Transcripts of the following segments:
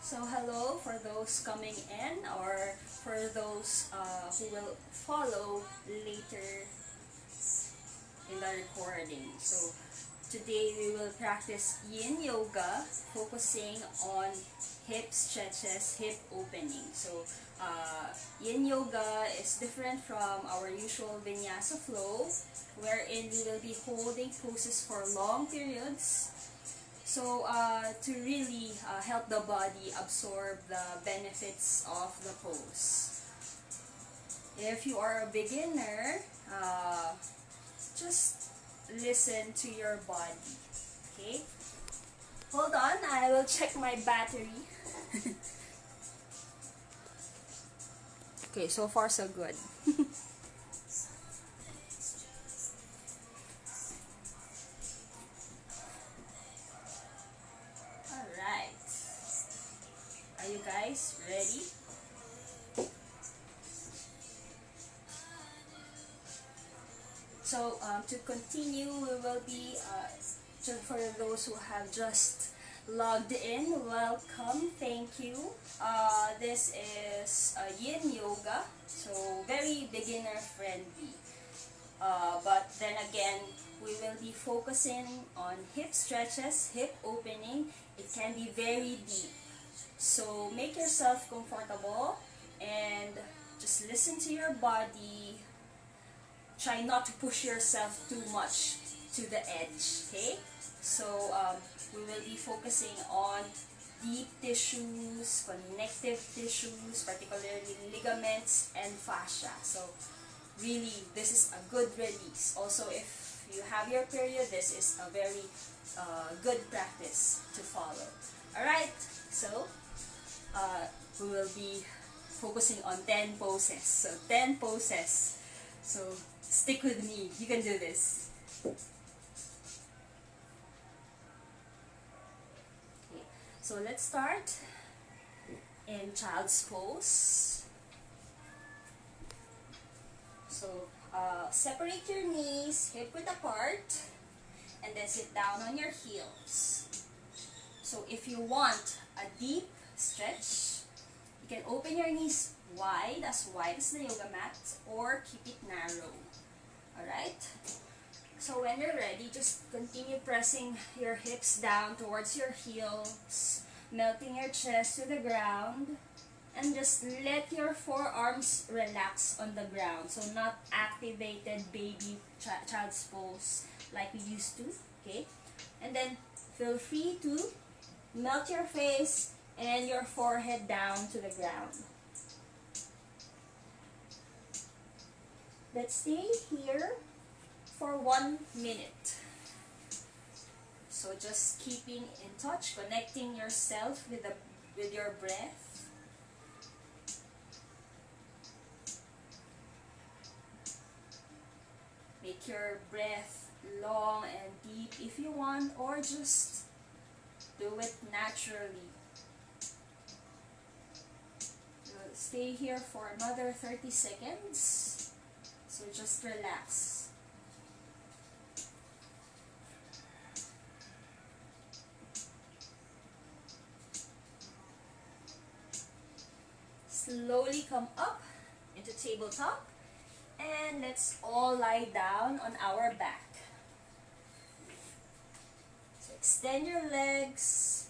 So hello for those coming in or for those who will follow later in the recording. So today we will practice Yin Yoga, focusing on hip stretches, hip opening. So Yin Yoga is different from our usual Vinyasa flow, wherein we will be holding poses for long periods. So to really help the body absorb the benefits of the pose. If you are a beginner, just listen to your body. Okay? Hold on, I will check my battery. Okay, so far so good. Alright. Are you guys ready? So to continue, we will be, for those who have just logged in, welcome, thank you. This is Yin Yoga, so very beginner friendly. But then again, we will be focusing on hip stretches, hip opening. It can be very deep. So make yourself comfortable and just listen to your body. Try not to push yourself too much to the edge, okay? So we will be focusing on deep tissues, connective tissues, particularly ligaments and fascia. So really, this is a good release. Also, if you have your period, this is a very good practice to follow. Alright, so we will be focusing on 10 poses. So 10 poses. So stick with me. You can do this. Okay. So let's start in child's pose. So separate your knees, hip width apart, and then sit down on your heels. So if you want a deep stretch, you can open your knees wide as the yoga mat, or keep it narrow. Alright? So when you're ready, just continue pressing your hips down towards your heels, melting your chest to the ground, and just let your forearms relax on the ground. So not activated baby child's pose like we used to. Okay? And then feel free to melt your face and your forehead down to the ground. Let's stay here for 1 minute. So just keeping in touch, connecting yourself with your breath. Make your breath long and deep if you want, or just do it naturally. Stay here for another 30 seconds. So just relax. Slowly come up into tabletop, and let's all lie down on our back. So extend your legs,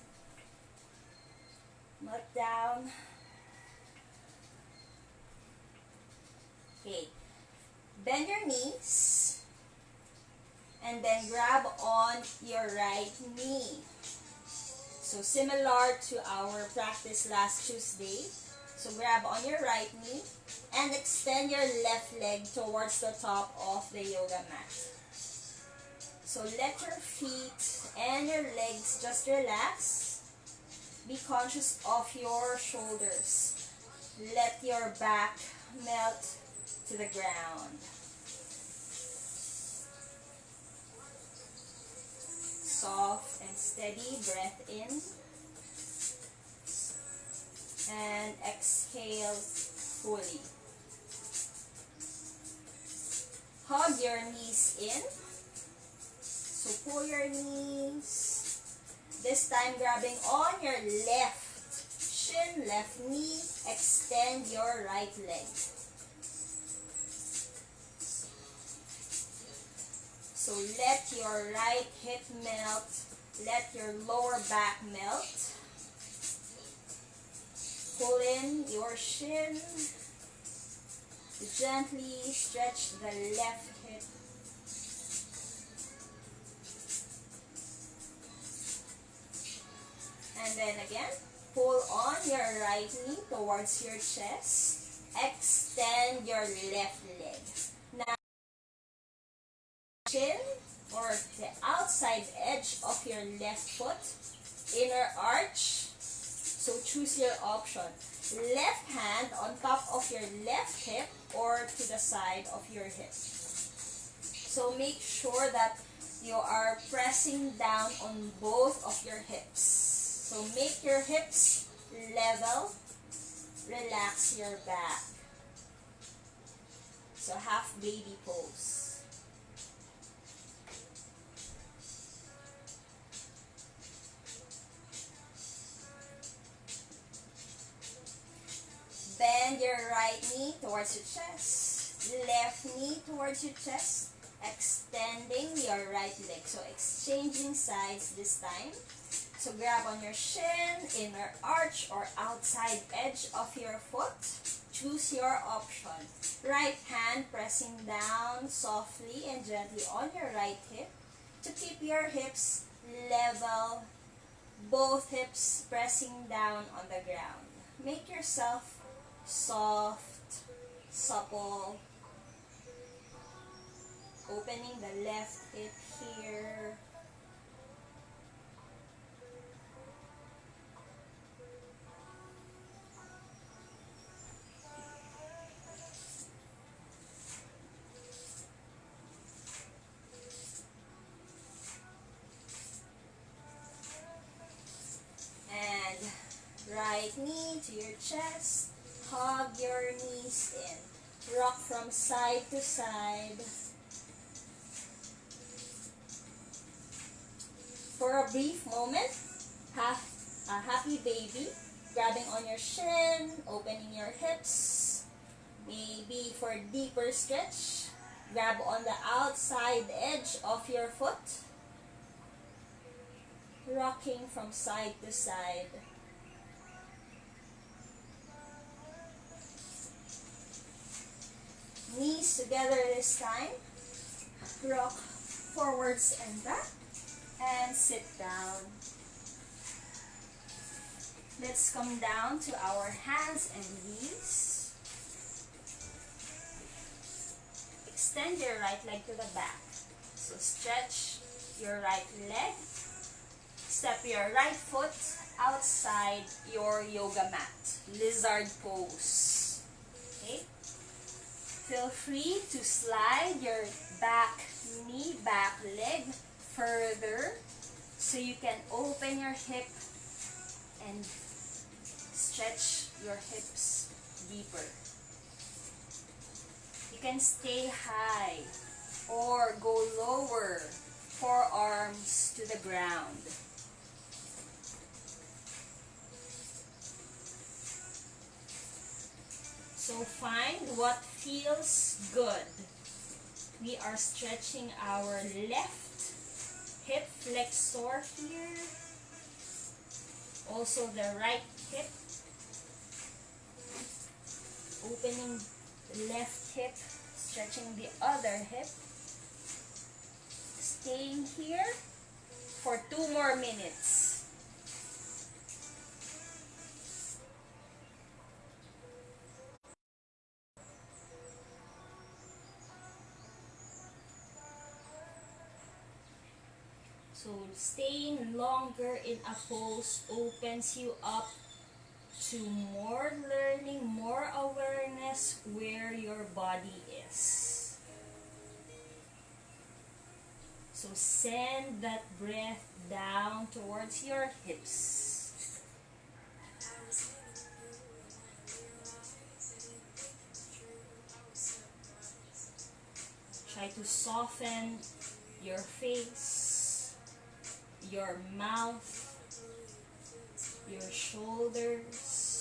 mat down. Okay, bend your knees and then grab on your right knee. So similar to our practice last Tuesday. So grab on your right knee and extend your left leg towards the top of the yoga mat. So let your feet and your legs just relax. Be conscious of your shoulders. Let your back melt to the ground. Soft and steady breath in. And exhale fully. Hug your knees in. So pull your knees. This time grabbing on your left shin, left knee, extend your right leg. So let your right hip melt, let your lower back melt. Pull in your shin. Gently stretch the left hip. And then again, pull on your right knee towards your chest. Extend your left leg. Now, chin or the outside edge of your left foot, inner arch. So choose your option. Left hand on top of your left hip or to the side of your hip. So make sure that you are pressing down on both of your hips. So make your hips level. Relax your back. So half baby pose. Bend your right knee towards your chest, left knee towards your chest, extending your right leg. So exchanging sides this time. So grab on your shin, inner arch or outside edge of your foot. Choose your option. Right hand pressing down softly and gently on your right hip to keep your hips level. Both hips pressing down on the ground. Make yourself soft, supple, opening the left hip here. And right knee to your chest. Hug your knees in. Rock from side to side. For a brief moment, have a happy baby. Grabbing on your shin, opening your hips. Maybe for a deeper stretch, grab on the outside edge of your foot. Rocking from side to side. Knees together this time. Rock forwards and back. And sit down. Let's come down to our hands and knees. Extend your right leg to the back. So stretch your right leg. Step your right foot outside your yoga mat. Lizard pose. Okay? Feel free to slide your back knee, back leg further so you can open your hip and stretch your hips deeper. You can stay high or go lower, forearms to the ground. So find what feels good. We are stretching our left hip flexor here. Also the right hip. Opening the left hip, stretching the other hip. Staying here for 2 more minutes. So staying longer in a pose opens you up to more learning, more awareness where your body is. So send that breath down towards your hips. Try to soften your face, your mouth, your shoulders.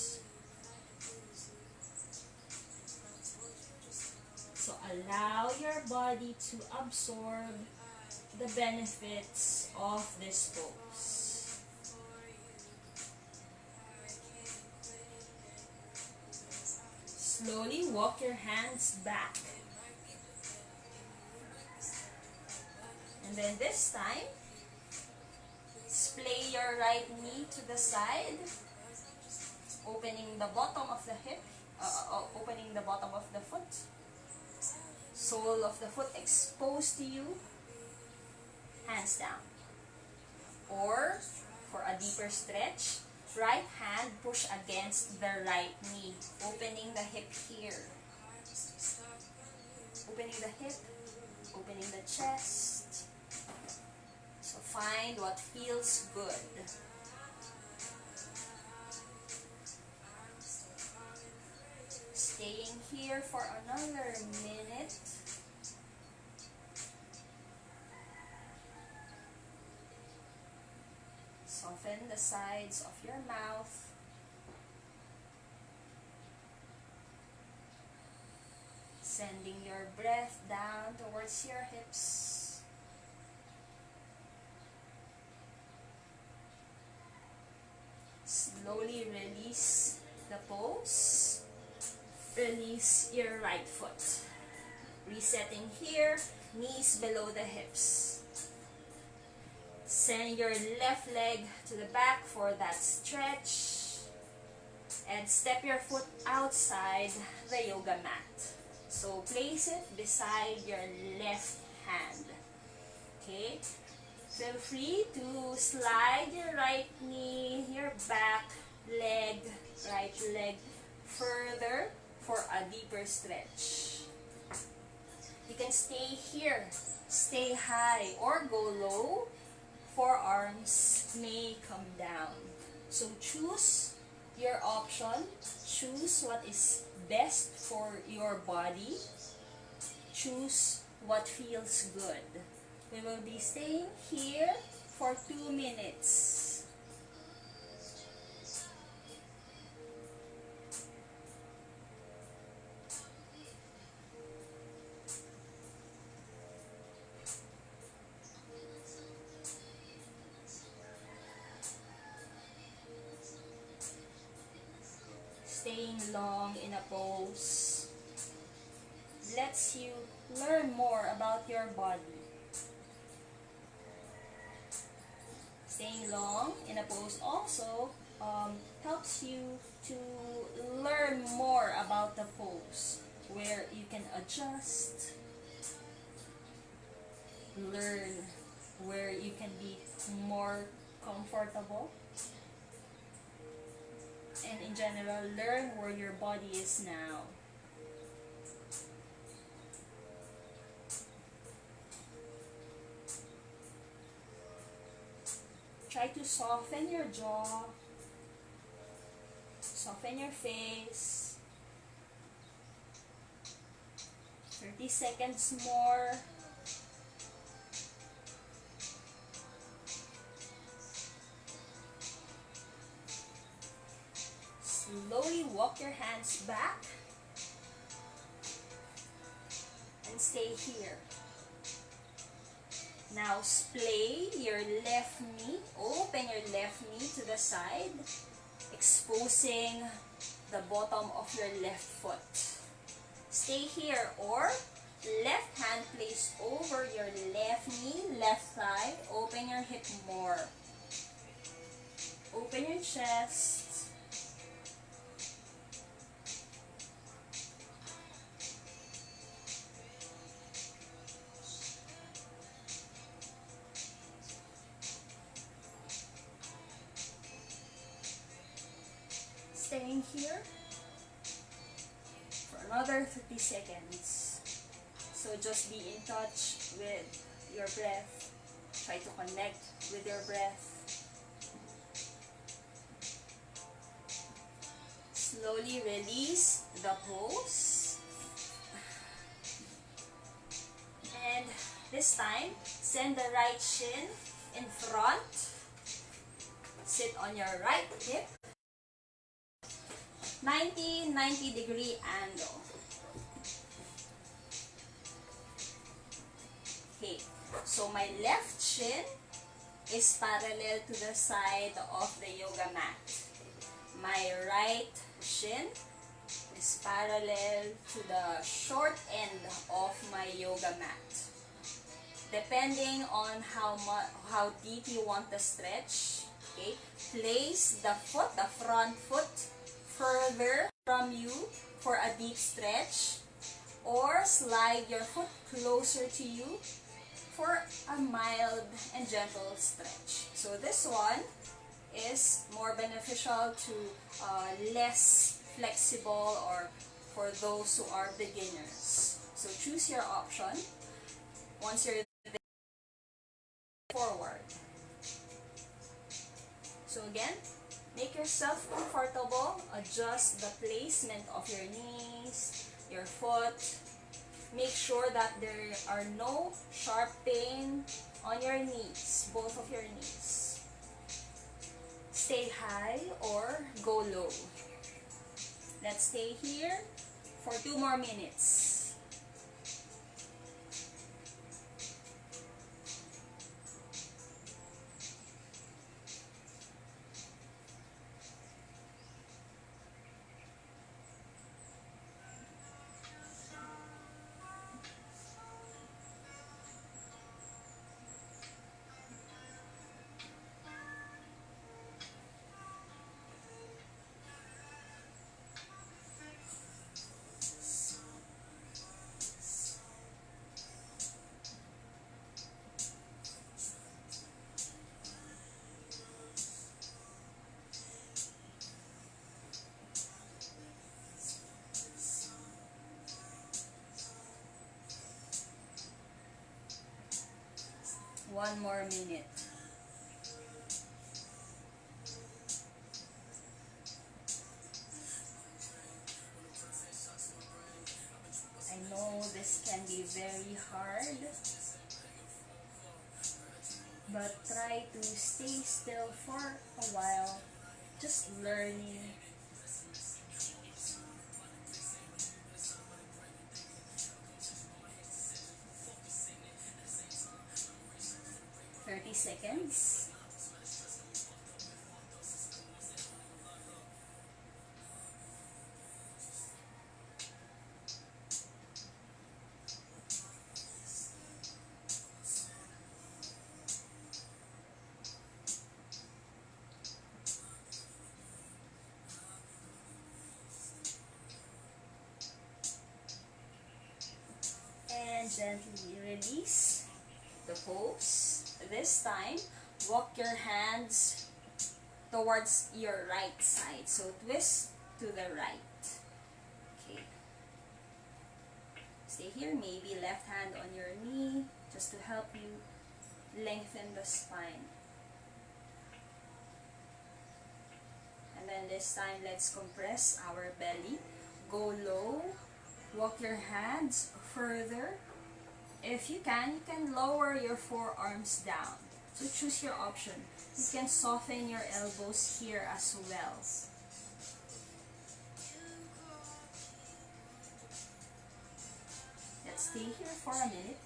Allow your body to absorb the benefits of this pose. Slowly walk your hands back. And then this time, splay your right knee to the side, opening the bottom of the hip, opening the bottom of the foot. Sole of the foot exposed to you, hands down. Or, for a deeper stretch, right hand push against the right knee, opening the hip here. Opening the hip, opening the chest. So find what feels good. Staying here for another minute. Soften the sides of your mouth. Sending your breath down towards your hips. Slowly release the pose. Release your right foot. Resetting here, knees below the hips. Send your left leg to the back for that stretch. And step your foot outside the yoga mat. So place it beside your left hand. Okay? Feel free to slide your right knee, your back leg, right leg further for a deeper stretch. You can stay here, stay high, or go low. Forearms may come down. So choose your option. Choose what is best for your body. Choose what feels good. We will be staying here for 2 minutes. Staying long in a pose lets you learn more about your body. Staying long in a pose also helps you to learn more about the pose, where you can adjust, learn where you can be more comfortable, and in general, learn where your body is now. Try to soften your jaw, soften your face. 30 seconds more. Slowly walk your hands back and stay here. Now splay your left knee, open your left knee to the side, exposing the bottom of your left foot. Stay here, or left hand placed over your left knee, left thigh, open your hip more. Open your chest. Staying here for another 30 seconds. So just be in touch with your breath. Try to connect with your breath. Slowly release the pose. And this time, send the right shin in front. Sit on your right hip. 90 degree angle. So my left shin is parallel to the side of the yoga mat. My right shin is parallel to the short end of my yoga mat. Depending on how deep you want the stretch, okay, place the front foot further from you for a deep stretch, or slide your foot closer to you for a mild and gentle stretch. So this one is more beneficial to less flexible or for those who are beginners. So choose your option. Once you're forward. So again, make yourself comfortable. Adjust the placement of your knees, your foot. Make sure that there are no sharp pain on your knees, both of your knees. Stay high or go low. Let's stay here for 2 more minutes. One more minute. I know this can be very hard, but try to stay still for a while, just learning. Seconds. And gently release the pose. This time, walk your hands towards your right side. So twist to the right. Okay. Stay here. Maybe left hand on your knee just to help you lengthen the spine. And then this time, let's compress our belly. Go low. Walk your hands further. If you can lower your forearms down. So choose your option. You can soften your elbows here as well. Let's stay here for a minute.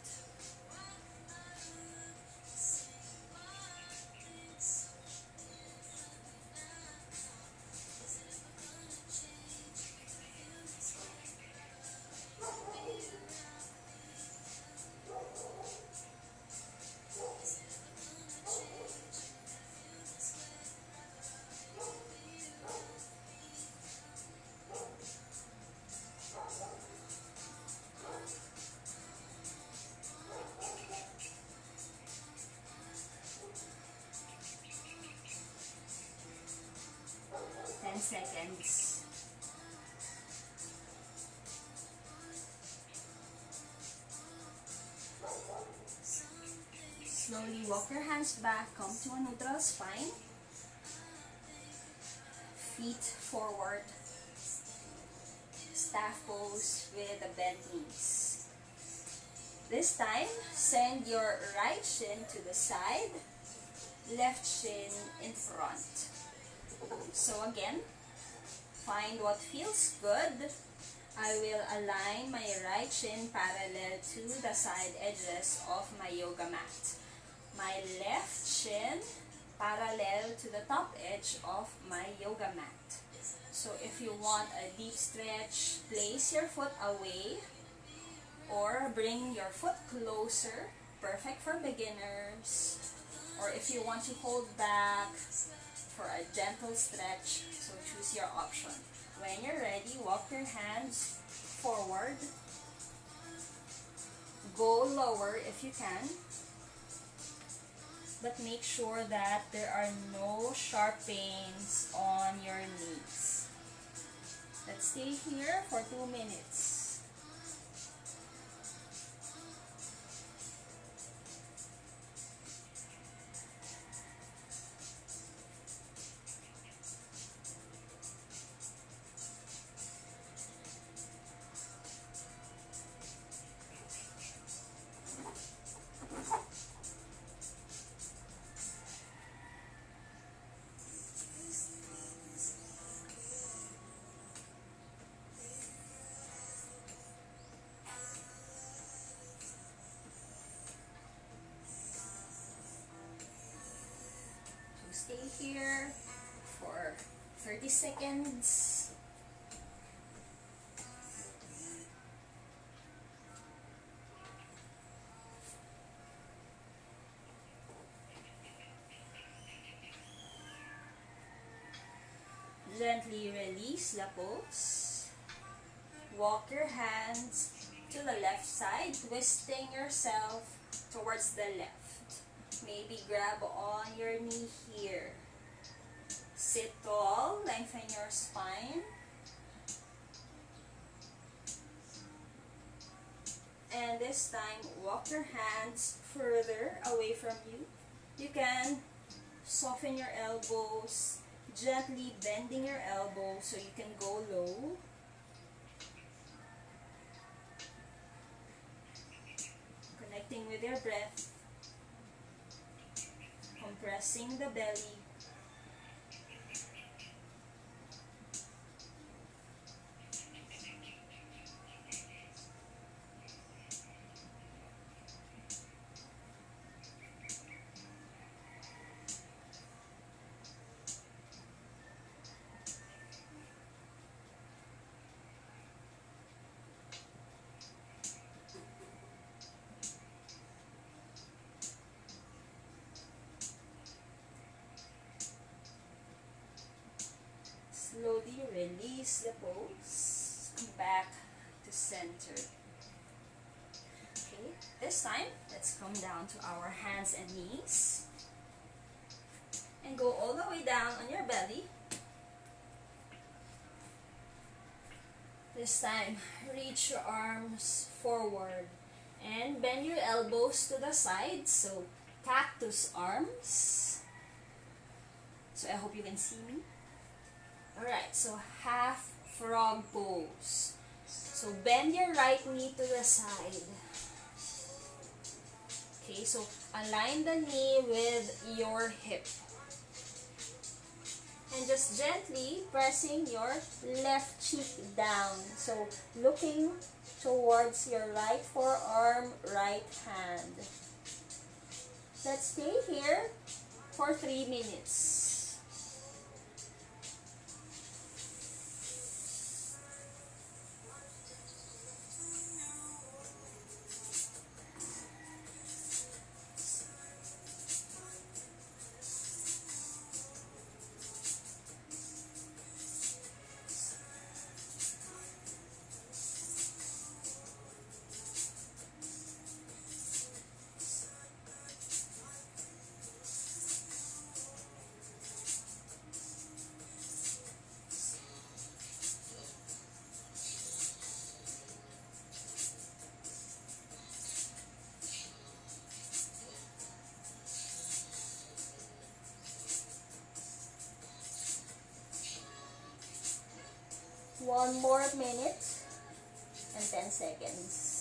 Seconds. Slowly walk your hands back, come to a neutral spine. Feet forward. Staff pose with the bent knees. This time, send your right shin to the side, left shin in front. So again, find what feels good I will align my right shin parallel to the side edges of my yoga mat. My left shin parallel to the top edge of my yoga mat. So if you want a deep stretch, place your foot away or bring your foot closer. Perfect for beginners. Or if you want to hold back for a gentle stretch, so choose your option. When you're ready, walk your hands forward. Go lower if you can. But make sure that there are no sharp pains on your knees. Let's stay here for 2 minutes. Stay here for 30 seconds. Gently release the pose. Walk your hands to the left side, twisting yourself towards the left. Maybe grab on your knee here. Sit tall, lengthen your spine. And this time, walk your hands further away from you. You can soften your elbows, gently bending your elbows so you can go low. Connecting with your breath. Compressing the belly. Slowly release the pose. Come back to center. Okay, this time, let's come down to our hands and knees. And go all the way down on your belly. This time, reach your arms forward. And bend your elbows to the sides. So, cactus arms. So, I hope you can see me. Alright, so half frog pose. So bend your right knee to the side. Okay, so align the knee with your hip. And just gently pressing your left cheek down. So looking towards your right forearm, right hand. Let's stay here for 3 minutes. One more minute and 10 seconds.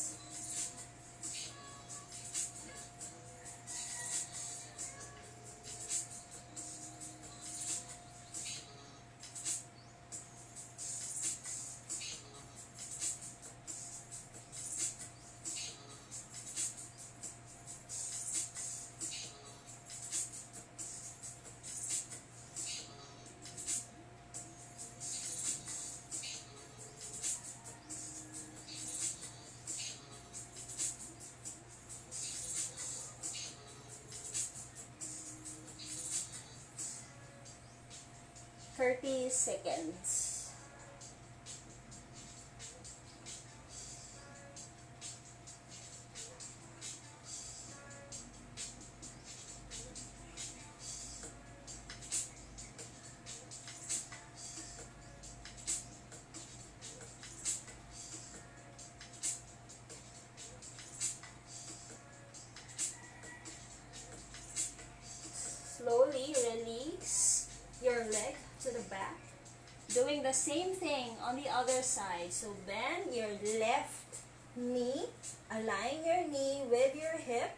30 seconds. Slowly release your leg to the back. Doing the same thing on the other side. So bend your left knee, align your knee with your hip,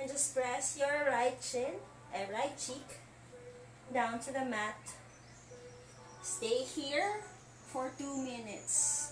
and just press your right right cheek down to the mat. Stay here for 2 minutes.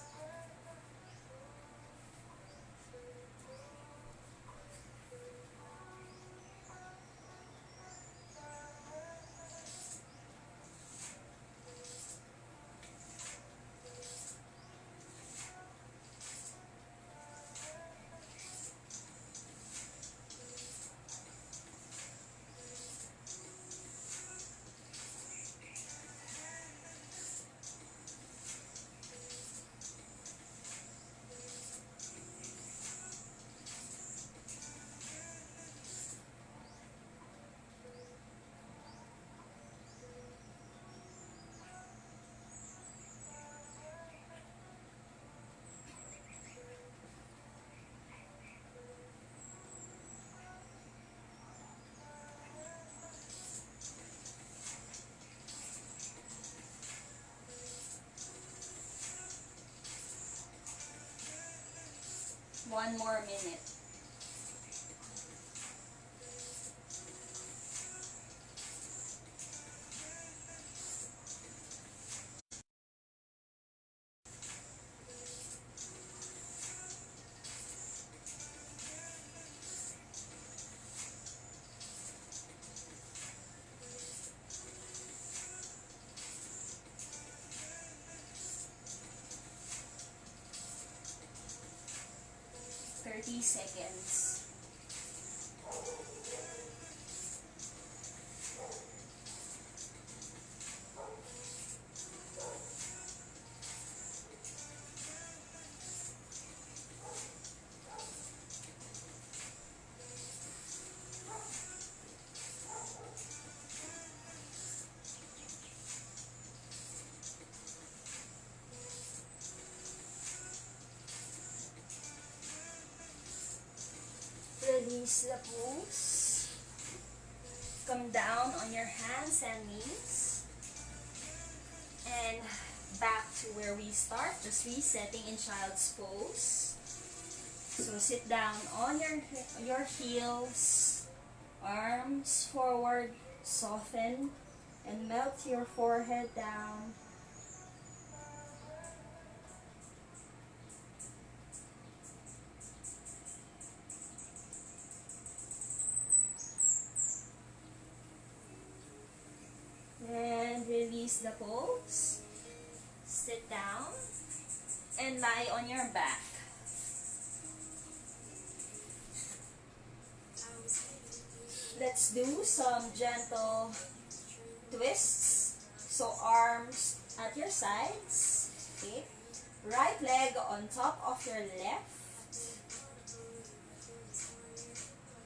One more minute. Seconds. Release the pose. Come down on your hands and knees. And back to where we start, just resetting in child's pose. So sit down on your heels, arms forward, soften, and melt your forehead down. And release the pose. Sit down and lie on your back. Let's do some gentle twists. So arms at your sides. Okay. Right leg on top of your left.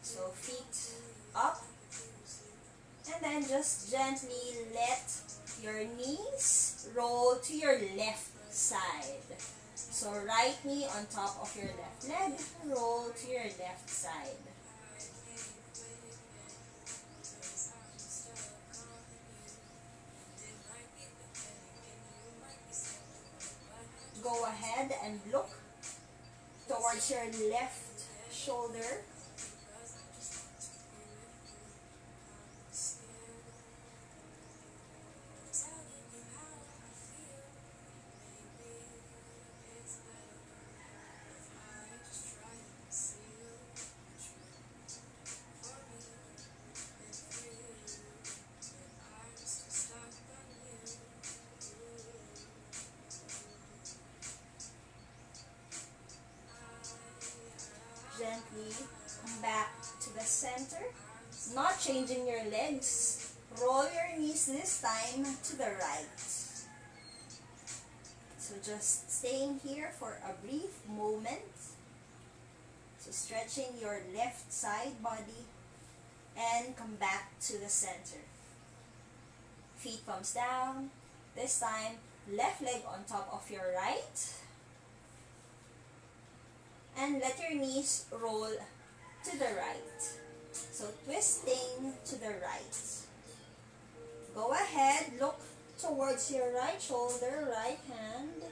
So feet up. And then just gently let your knees roll to your left side. So right knee on top of your left leg, roll to your left side. Go ahead and look towards your left shoulder. Gently come back to the center, not changing your legs, Roll your knees this time to the right. So just staying here for a brief moment. So stretching your left side body and come back to the center. Feet comes down. This time, left leg on top of your right. And let your knees roll to the right. So twisting to the right. Go ahead, look towards your right shoulder, right hand.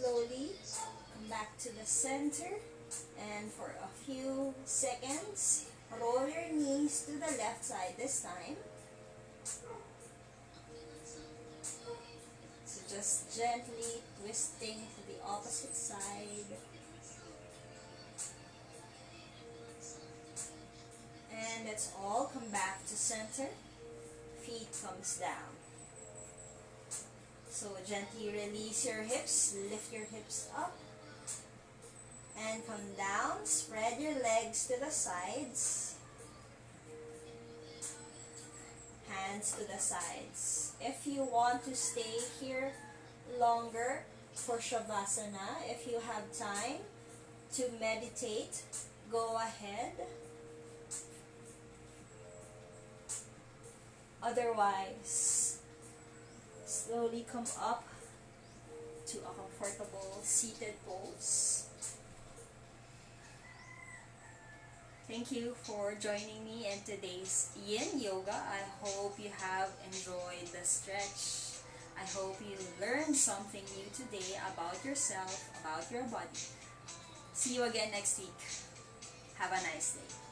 Slowly come back to the center, and for a few seconds, roll your knees to the left side this time. So just gently twisting to the opposite side. And that's all. Come back to center. Feet comes down. So gently release your hips, lift your hips up, and come down. Spread your legs to the sides, hands to the sides. If you want to stay here longer for Shavasana, if you have time to meditate, go ahead. Otherwise, slowly come up to a comfortable seated pose. Thank you for joining me in today's Yin Yoga. I hope you have enjoyed the stretch. I hope you learned something new today about yourself, about your body. See you again next week. Have a nice day.